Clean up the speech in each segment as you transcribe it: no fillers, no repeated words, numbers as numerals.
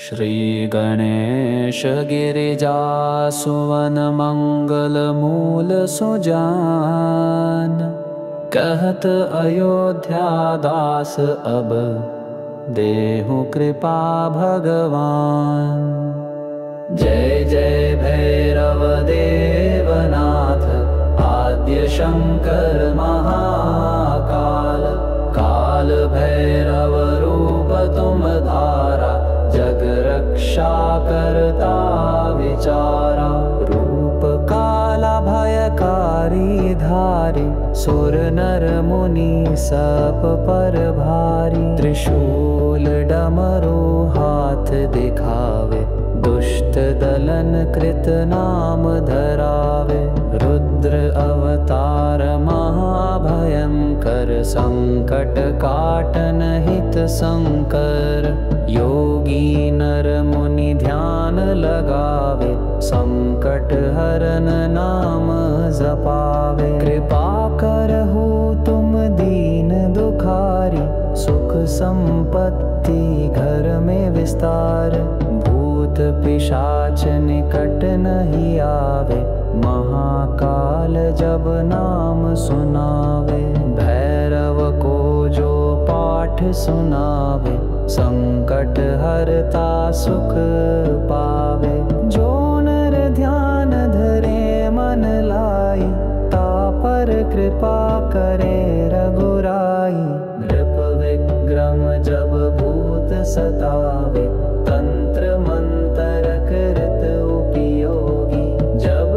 श्री गणेश गिरिजासुवन मंगल मूल सुजान। कहत अयोध्या दास अब देहु कृपा भगवान। जय जय भैरव देवनाथ आद्य शंकर महाकाल। काल भैरव रूप तुम धारा जग रक्षा करता विचारा। रूप काला भयकारी धारी सुर नर मुनि सब पर भारी। त्रिशूल डमरू हाथ दिखावे दुष्ट दलन कृत नाम धरावे। रुद्र अवतार महाभयंकर संकट काटन हित संकर। योगी नर मुनि ध्यान लगावे संकट हरन नाम जपावे। कृपा करहु तुम दीन दुखारी सुख संपत्ति घर में विस्तार। भूत पिशाच निकट नहीं आवे महाकाल जब नाम सुनावे। भैरव को जो पाठ सुनावे संकट हरता सुख पावे। जो नर ध्यान धरे मन लाई तापर कृपा करे रघुराई। नृप विक्रम जब भूत सतावे तंत्र मंत्र कृत उपयोगी। जब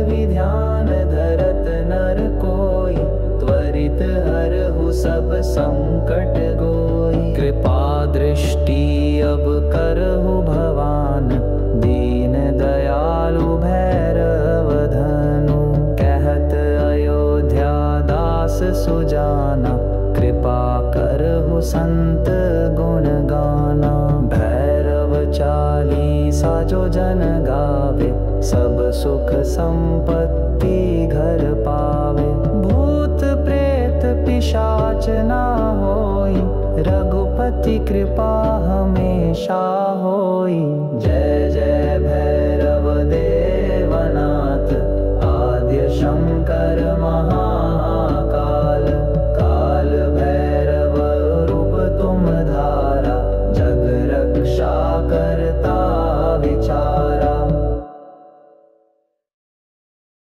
विध्यान धरत नर कोई त्वरित हरहु सब संकट गोई। कृपा दृष्टि अब करहु भवान दीन दयालु भैरव धनु। कहत अयोध्या दास सुजाना कृपा करहु संत गुण गाना। भैरव चालीसा जो जन गावे सब सुख संपत्ति घर पावे। भूत प्रेत पिशाच ना होई रघुपति कृपा हमेशा होई। जय जय